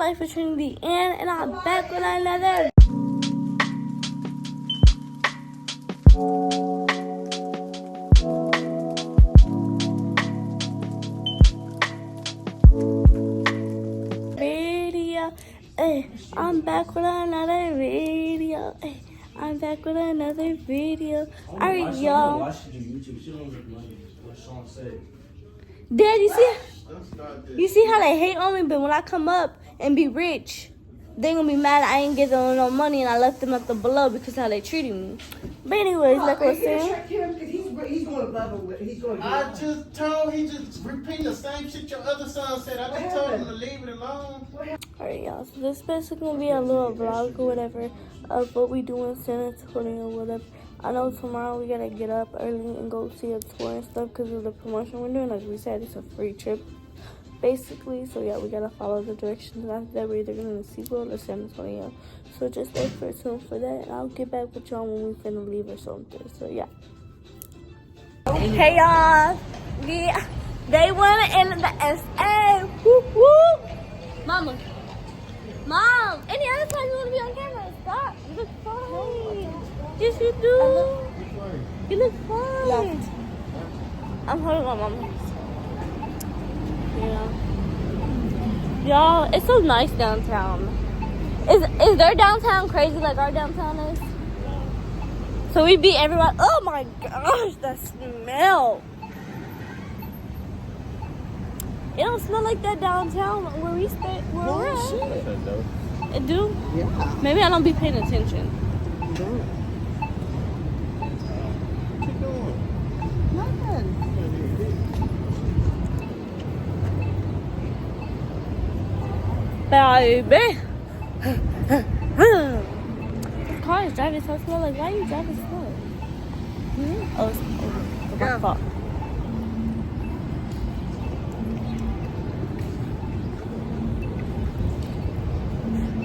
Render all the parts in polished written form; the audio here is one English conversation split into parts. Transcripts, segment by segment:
life is Trinity and I'm back with another video. Hey, I'm back with another video. Hey, I'm back with another video. Alright, y'all. Dad, you see how they hate on me, but when I come up and be rich, they gonna be mad I ain't get them no money and I left them up the below because how they treated me. But anyways, like I was saying. He's going above it. He's going. I just told he just repeat the same shit your other son said. I just told him to leave it alone. Alright, y'all. So this is basically gonna be a little vlog or whatever of what we do in San Antonio or whatever. I know tomorrow we gotta get up early and go see a tour and stuff because of the promotion we're doing. Like we said, it's a free trip, basically. So yeah, we gotta follow the directions. And after that, we're either going to SeaWorld or San Antonio. So just stay tuned for that, and I'll get back with y'all when we finna leave or something. So yeah. Hey y'all. Yeah, they wanna end the SA. Woo woo. Mama. Mom. Any other time you wanna be on camera? Stop. You look fine. Yes, you do. You look fine. Left. I'm holding my mom. Yeah. Y'all, it's so nice downtown. Is their downtown crazy like our downtown is? So we beat everyone. Oh my gosh, that smell. It don't smell like that downtown where we stay. Where we're at. It do? Yeah. Maybe I don't be paying attention. You don't. Keep going. Nothing. Baby. This car is driving so slow. Like, why are you driving slow? Oh, it's my fault.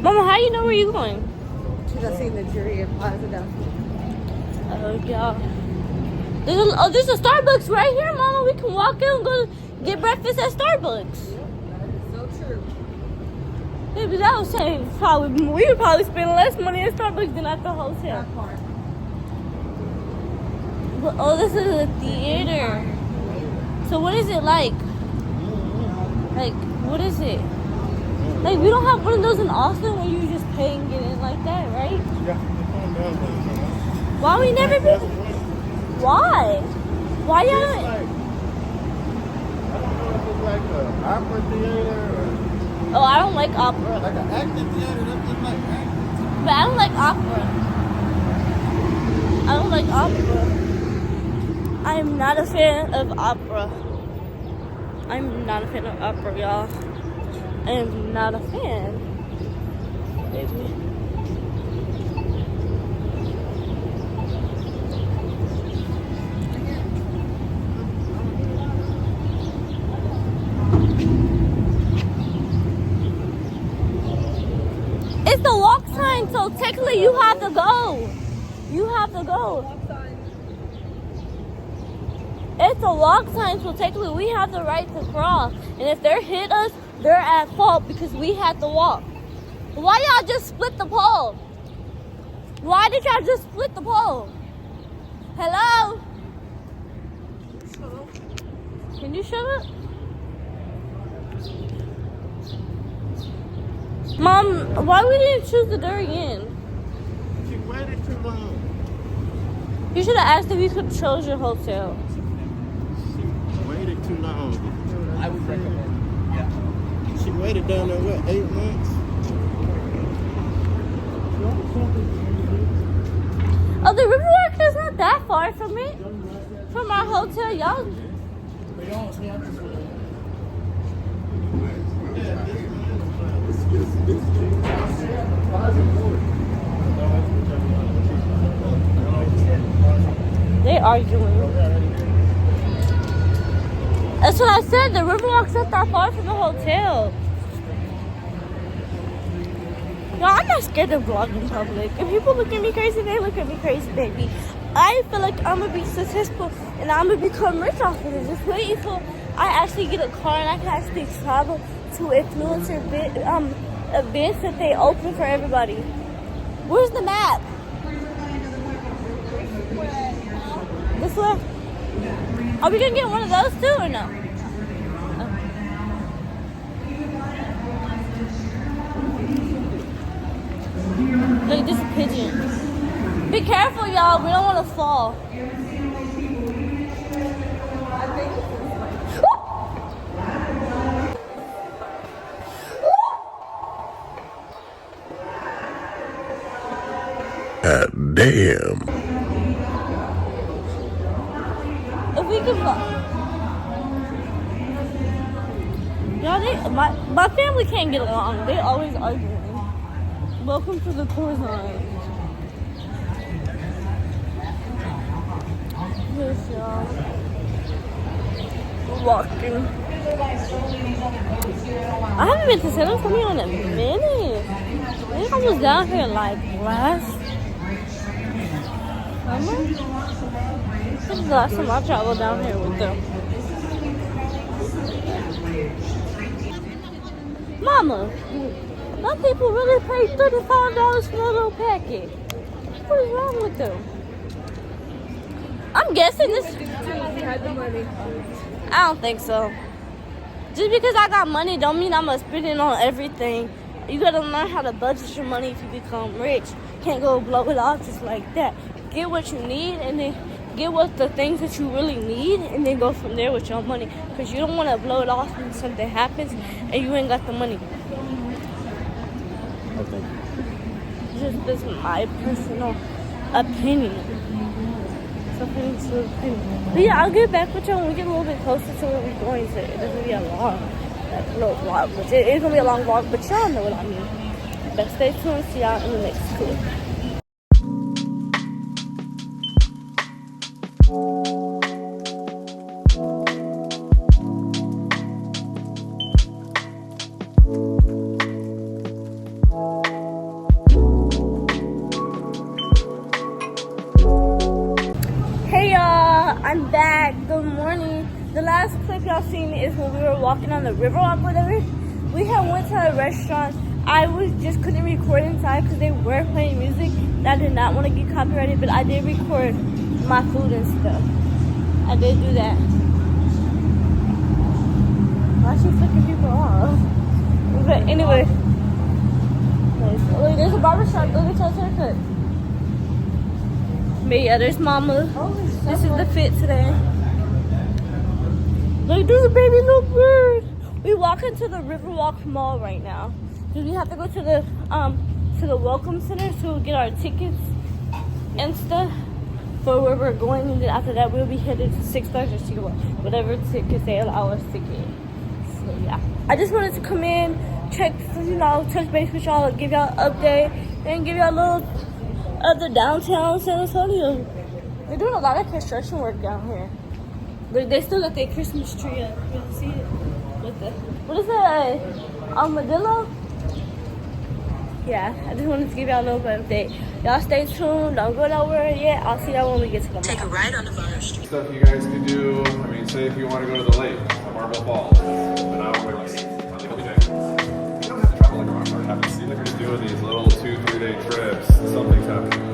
Mama, how you know where you going? Because I seen the jury in Plaza down. Oh, yeah. There's a Starbucks right here, Mama. We can walk in and go get breakfast at Starbucks. So true. Baby, that was saying we would probably spend less money at Starbucks than at the hotel. That part. But, oh, this is a theater. So what is it like? Like, what is it? Like, we don't have one of those in Austin where you just pay and get in like that, right? Yeah. Why we never been? Why? Why y'all? I don't know if it's like an opera theater or... Oh, I don't like opera. Like an active theater, that looks like acting. But I don't like opera. I don't like opera. I am not a fan of opera. I'm not a fan of opera, y'all. I am not a fan. Baby. It's the walk sign, so technically you have to go. You have to go. It's a walk sign, so technically we have the right to cross. And if they hit us, they're at fault because we had to walk. Why y'all just split the pole? Why did y'all just split the pole? Hello? Can you shut up? Mom, why we didn't choose the Dairy Inn? She waited too long. You should have asked if you could chose your hotel. She waited too long. I would recommend. Yeah. She waited down there, what, 8 months? Oh, the Riverwalk is not that far from me. From our hotel, y'all. They arguing. That's what I said. The Riverwalk's not that far from the hotel. No, I'm not scared to vlog in public. If people look at me crazy, they look at me crazy, baby. I feel like I'm gonna be successful and I'm gonna become rich off of it. Just waiting for I actually get a car and I can actually travel to influencer events that they open for everybody. Where's the map? This way? Are we gonna get one of those too or no? Look, this is a pigeon. Be careful, y'all. We don't want to fall. Damn. If we could fall. Y'all, my family can't get along. They always arguing. Welcome to the tour zone. Yes, y'all. We're walking. I haven't been to San Antonio in a minute. I think I was down here like last summer. This is the last time I traveled down here with them. Mama, some people really pay $35 for a little packet. What is wrong with them? I'm guessing this. I don't think so. Just because I got money don't mean I'm gonna spend it on everything. You gotta learn how to budget your money if you become rich. Can't go blow it off just like that. Get what you need and then get what the things that you really need and then go from there with your money. Because you don't want to blow it off when something happens and you ain't got the money. Okay. Just this is my personal opinion. But yeah, I'll get back with y'all when we get a little bit closer to where we're going to. It doesn't be a long little vlog, but it is gonna be a long vlog, but y'all know what I mean. But stay tuned, see y'all in the next clip. I'm back. Good morning. The last clip y'all seen is when we were walking on the riverwalk, whatever. We had went to a restaurant. I just couldn't record inside because they were playing music. I did not want to get copyrighted, but I did record my food and stuff. I did do that. Why is she flicking people off? But anyway, look, there's a barbershop. Go get your haircut. But yeah, there's Mama. This is the fit today. Look, there's a baby little bird. We walk into the Riverwalk Mall right now. Do we have to go to the Welcome Center to get our tickets and stuff for where we're going, and then after that we'll be headed to Six Flags or whatever tickets they allow us to get. So yeah, I just wanted to come in, check, touch base with y'all, give y'all an update, and give y'all a little of the downtown San Antonio. They're doing a lot of construction work down here. They still got their Christmas tree up. You can see it. What is that? Armadillo? Yeah, I just wanted to give y'all a little bit of update. Y'all stay tuned. Don't go nowhere yet. I'll see y'all when we get to the mall. Take a ride on the Varna Street. Stuff you guys could do. I mean, say if you want to go to the lake, Marble Falls, an hour away. You don't have to travel like a rock star. Have to see if you're doing these little 2-3 day trips. Something's happening.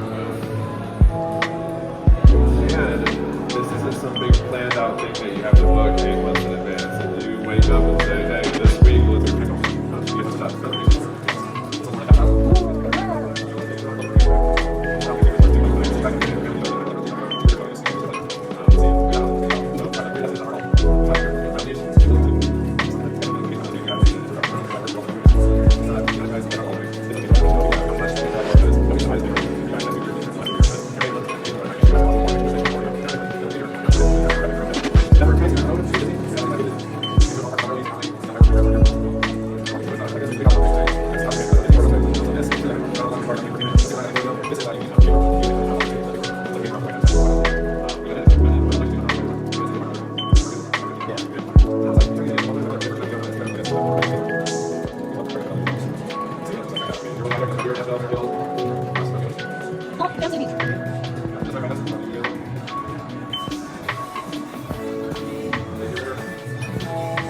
And this isn't some big planned out thing that you have to book 8 months in advance. And you wake up and say, hey, this week, let's go pick up stuff.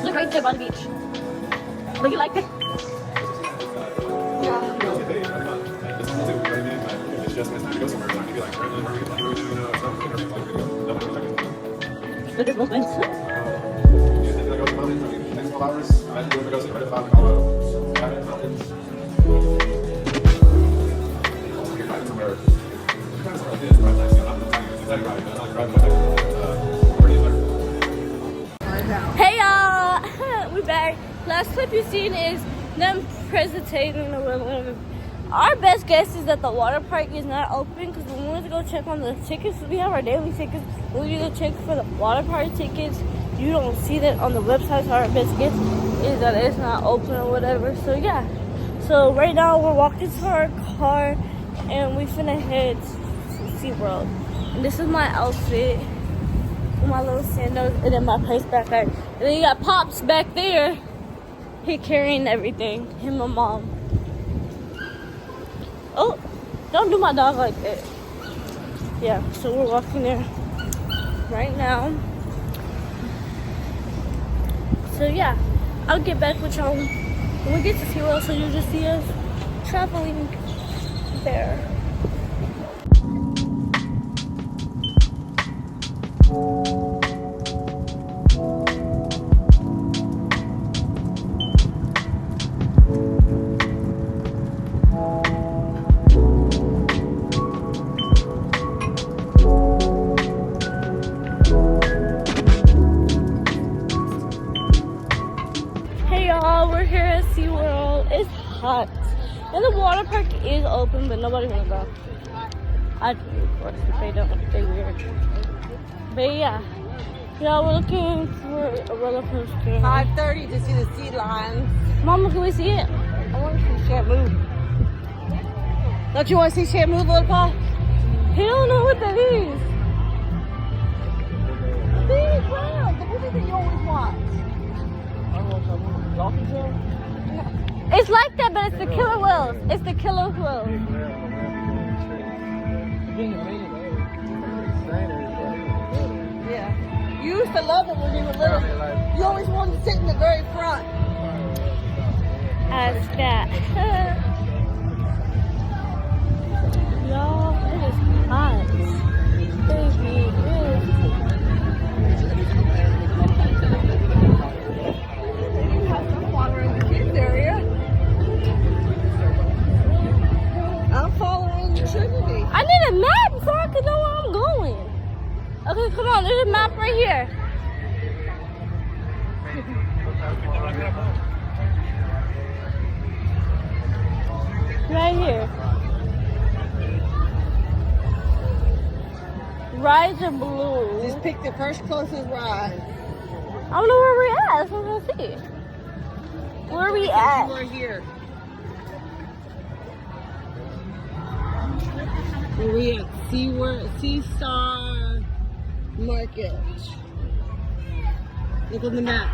Look right there by the beach. Look, you like it? just had time to go somewhere. Like maybe like friendly market, like something. But it wasn't. Yeah, like go to mountains. I mean, next 12 hours. Imagine doing go see Red Cloud, Colorado. Cabin mountains. You're driving somewhere. Kind of somewhere like this, right? Like, you know, not driving. Not driving. Where do you start? Hey y'all, we back. Last clip you seen is them presenting or whatever. Our best guess is that the water park is not open because we wanted to go check on the tickets. We have our daily tickets. When you go check for the water park tickets, you don't see that on the website. So our best guess is that it's not open or whatever. So yeah. So right now we're walking to our car and we finna head to SeaWorld. And this is my outfit. My little sandals and then my purse back there. And then you got Pops back there. He carrying everything. Him and Mom. Oh, don't do my dog like that. Yeah, so we're walking there right now. So yeah, I'll get back with y'all when we get to SeaWorld, so you'll just see us traveling there. We're here at SeaWorld. It's hot. And the water park is open, but nobody wanna go. I do, of course, if they don't, they weird. But yeah. Yeah, we're looking for a roller coaster. 5:30 to see the sea lions. Mama, can we see it? I want to see Shant move. Don't you want to see Shant move, little Paul? He don't know what that is. See, wow, the movie that you always watch. It's like that, but it's the killer whales. It's the killer whales. Yeah. You used to love it when you were little. You always wanted to sit in the very front. As that. Y'all, it is hot. Baby, it is. I'm following Trinity. I need a map so I can know where I'm going. Okay, come on. There's a map right here. Right here. Rides are blue. Just pick the first closest ride. I don't know where we're at. That's what I'm gonna see. Where are we at? We're here. Where we at? Seastar Market. Look on the map.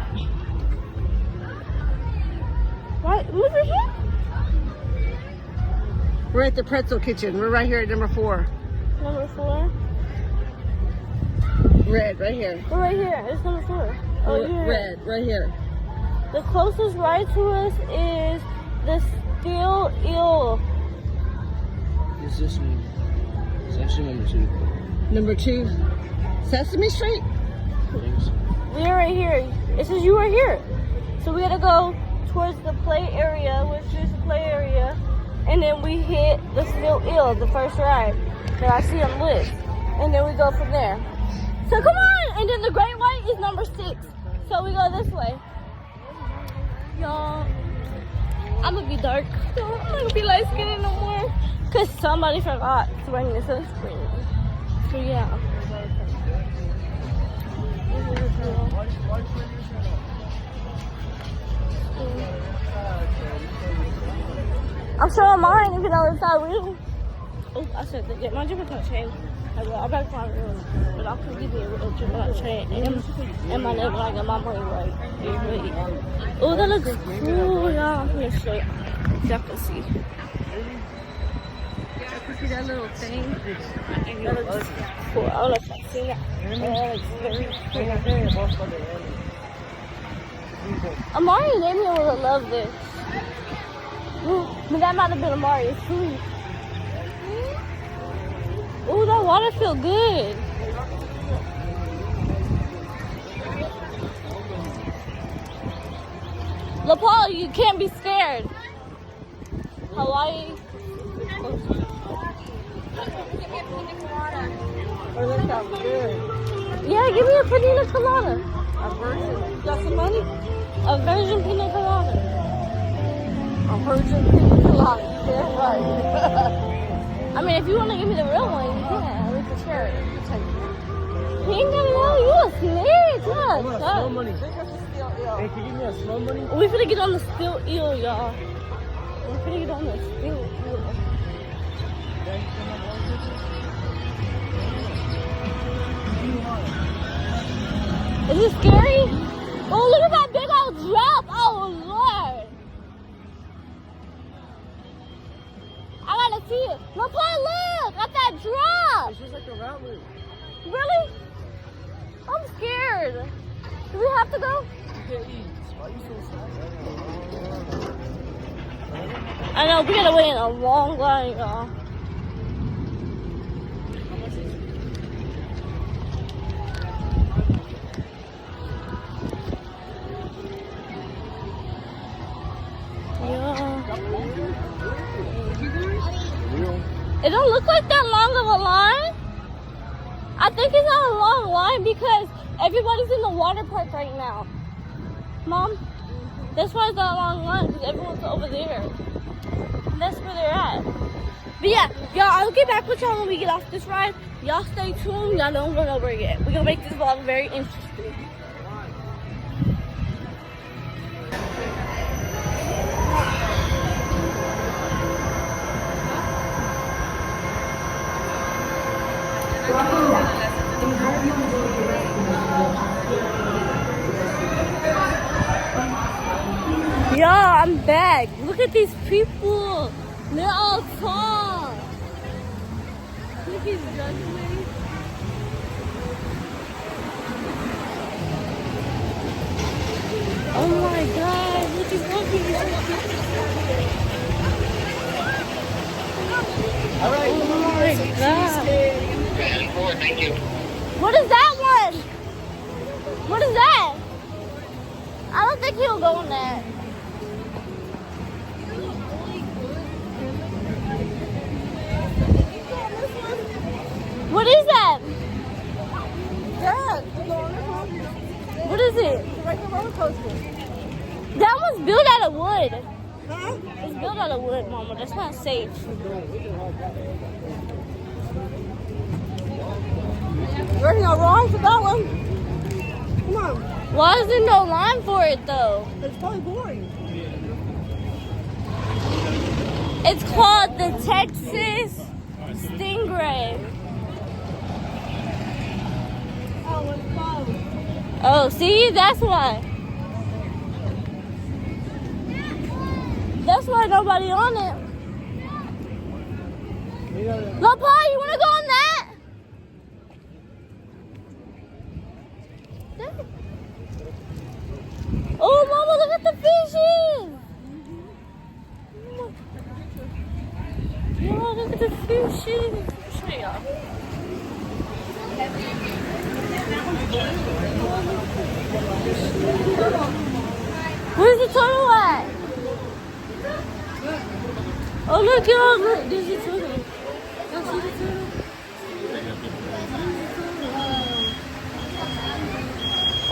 Right, over here? We're at the Pretzel Kitchen. We're right here at number 4. Number 4? Red, right here. We're right here. It's number 4. Oh, yeah. Red, right here. The closest ride to us is the Steel Eel. It's this one. It's actually number 2. Number 2. Sesame Street? We're right here. It says you are here. So we gotta go towards the play area, which is the play area. And then we hit the Steel Eel, the first ride that I see on the list. And then we go from there. So come on! And then the Great White is number 6. So we go this way. Y'all, I'm gonna be dark. I'm not gonna be light skinned no more. Cause somebody forgot to bring the sunscreen. So yeah. I'm showing mine if you know it's not real. Oh, I said that. Yeah, my gym account changed. I back my room, but I could give you a real gym account change. And my name, like, and my money, right? Oh, that looks cool, y'all. I'm gonna show y'all. Y'all can see. See that little thing? That looks cool. I don't know if I've seen that. That looks very cool. Amari and Damien would love this. But that might have been Amari's too. Ooh, that water feel good. LaPaul, you can't be scared. Hawaii. Oh, that sounds good. Yeah, give me a pina colada. A virgin. You got some money? A virgin pina colada. A virgin pina colada. That's right. I mean, if you want to give me the real one, you can. We can share it. He ain't gonna know you a snitch. Small Yeah, money. Think I should steal ill. Hey, can you give me a small money? we finna get on the still eel, y'all. We're finna get on the still eel. Is it scary? Oh, look at that big old drop. Oh, Lord. I gotta see it. Look, look at that drop. It's just like a rattler. Really? I'm scared. Do we have to go? You can't eat. Why are you so sad? I know, we gotta wait in a long line, y'all. It don't look like that long of a line. I think it's not a long line because everybody's in the water park right now. Mom, that's why it's not a long line because everyone's over there. And that's where they're at. But yeah, y'all, I'll get back with y'all when we get off this ride. Y'all stay tuned. Y'all don't run over yet. We're gonna make this vlog very interesting. Yo, I'm back. Look at these people. They're all tall. Look, he's judging me. Oh my God. Look, he's walking. Oh my God. Thank you. What is that one? What is that? I don't think he'll go in that. What is that? Dad, you go on this one? What is it? It's like a roller coaster. That one's built out of wood. Huh? It's built out of wood, Mama. That's not safe. There's no wrong for that one. Come on. Why is there no line for it, though? It's probably boring. It's called the Texas Stingray. Oh, it's closed. Oh, see? That's why. That's why nobody on it. LaPaul, you want to go on that? Oh, Mama, look at the fishes. Mama, look at the fishes. Show y'all. Where's the turtle at? Oh, look, y'all. Look, there's a turtle. Y'all see the turtle?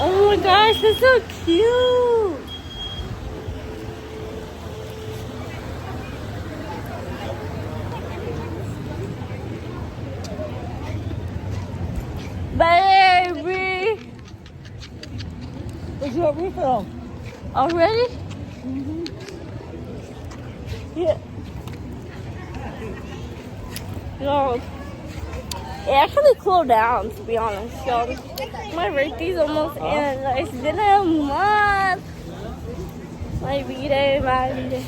Oh my gosh, that's so cute. Baby. What's your refill? Already? Mm-hmm. Yeah. No. It actually cooled down, to be honest, y'all. My birthday's almost in. It's been a month. My B-Day, my B-Day.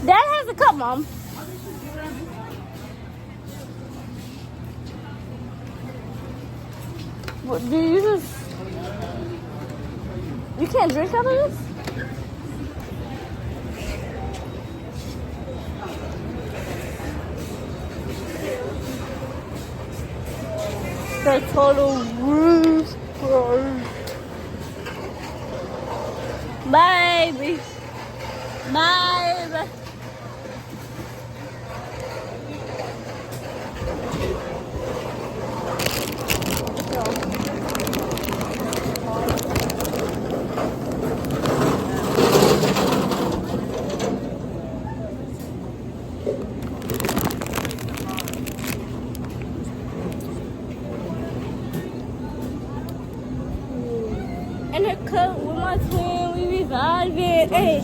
Dad has a cup, Mom. What, do you just... You can't drink out of this? a total roof. Baby. Baby. And the cut with my twin, we revive it. Hey.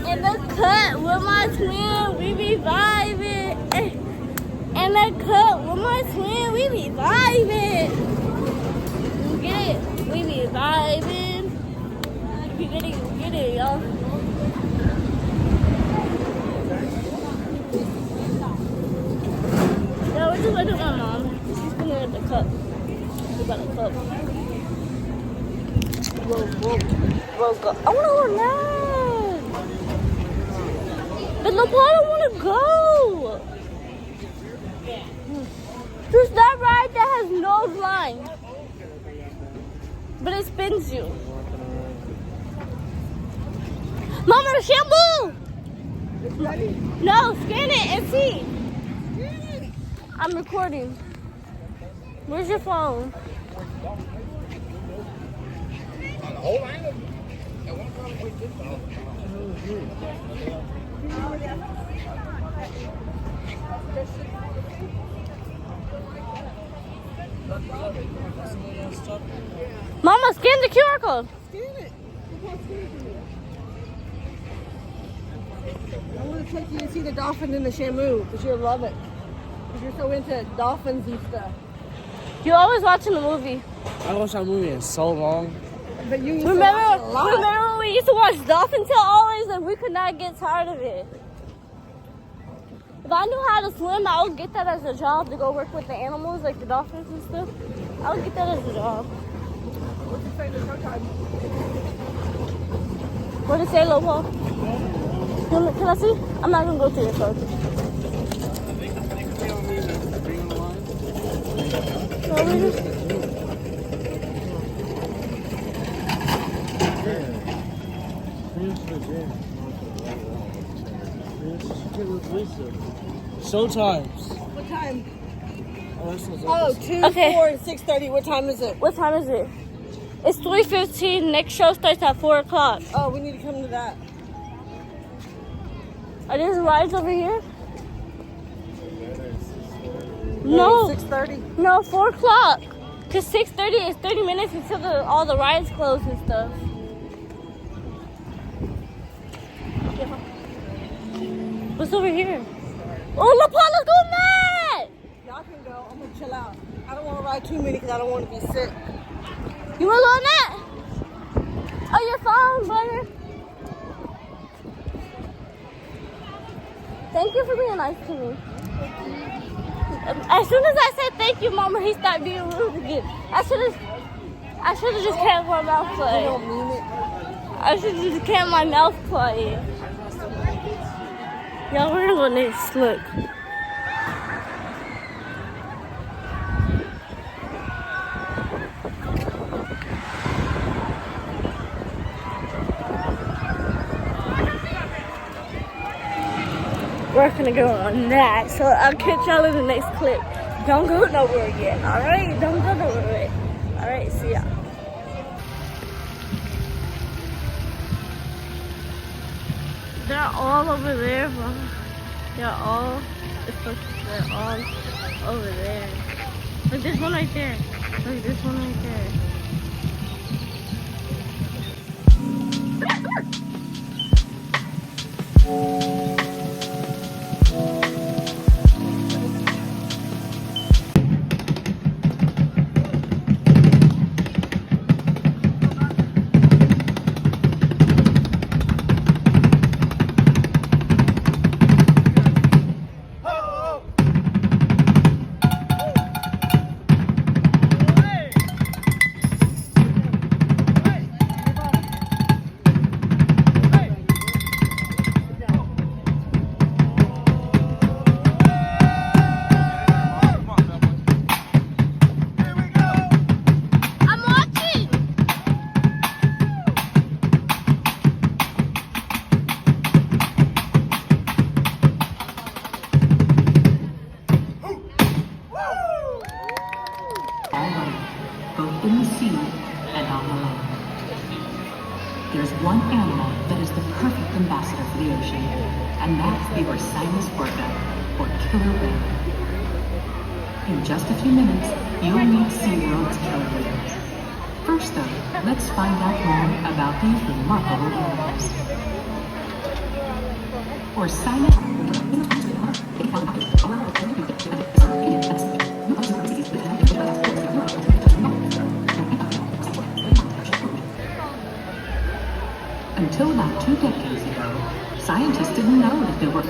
And the cut with my twin, we revive it. Hey. And the cut with my twin, we revive it. You get it? We revive it. If you get it, y'all. Yeah, we're just looking at my mom. She's gonna get the cup. We got a cup. Whoa, go. I wanna go now. But no, I don't wanna go. There's that ride that has no line. But it spins you. Mama, the shampoo! It's ready? No, scan it and see. I'm recording. Where's your phone? Mama, scan the QR code. Scan it. I want to take you to see the dolphin in the Shamu because you'll love it. Because you're so into dolphins and stuff. You're always watching the movie. I watched that movie in so long. But you used to watch it a lot. Remember when we used to watch Dolphin Tale always and we could not get tired of it? If I knew how to swim, I would get that as a job to go work with the animals, like the dolphins and stuff. I would get that as a job. What's your favorite showtime? What did it say, Lobo? Can I see? I'm not gonna go to your phone. No, we just... Showtimes. What time? Oh, 2, Okay. 4, and 6:30. What time is it? What time is it? It's 3:15. Next show starts at 4 o'clock. Oh, we need to come to that. Are there rides over here? No. 6:30. No, 4 o'clock. Because 6:30 is 30 minutes until all the rides close and stuff. Yeah. What's over here? Oh, La Paula's going mad! Y'all can go. I'm going to chill out. I don't want to ride too many because I don't want to be sick. You want to go on that? Oh, your phone, brother. Thank you for being nice to me. As soon as I said thank you, Mama, he started being rude again. I should have just kept my mouth I quiet. don't mean it. I should have just kept my mouth quiet. Y'all, we're gonna go next. Look. We're gonna go on that. So I'll catch y'all in the next clip. Don't go nowhere yet, alright? Don't go nowhere yet. Alright, see ya. They're all over there, Mama. They're all over there. Look, there's one right there. Look, there's one right there. in the sea and on the land. There's one animal that is the perfect ambassador for the ocean, and that's the Orcinus orca, or killer whale. In just a few minutes, you'll meet SeaWorld's killer whales. First though, let's find out more about these remarkable animals. Orcinus Until about 2 decades ago, scientists didn't know that there were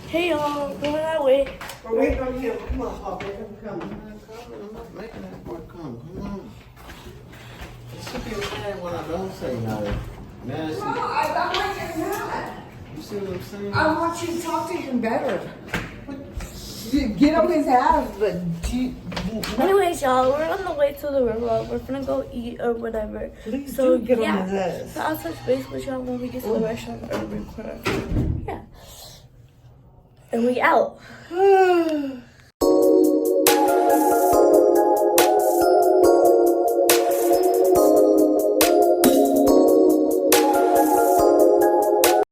Hey y'all, going that way. We're waiting on him. Come on, Papa. Come. I'm not making that boy come. Come on. It should be mad when I don't say no. Now No, I'm like, it's not. you see what I'm saying? I want you to talk to him better. You get on his ass, but do you, Anyways, y'all, we're on the way to the river. We're gonna go eat or whatever. please So do get yeah, on his ass. so I'll touch base with y'all when we get to the restaurant or record. Yeah. And we out.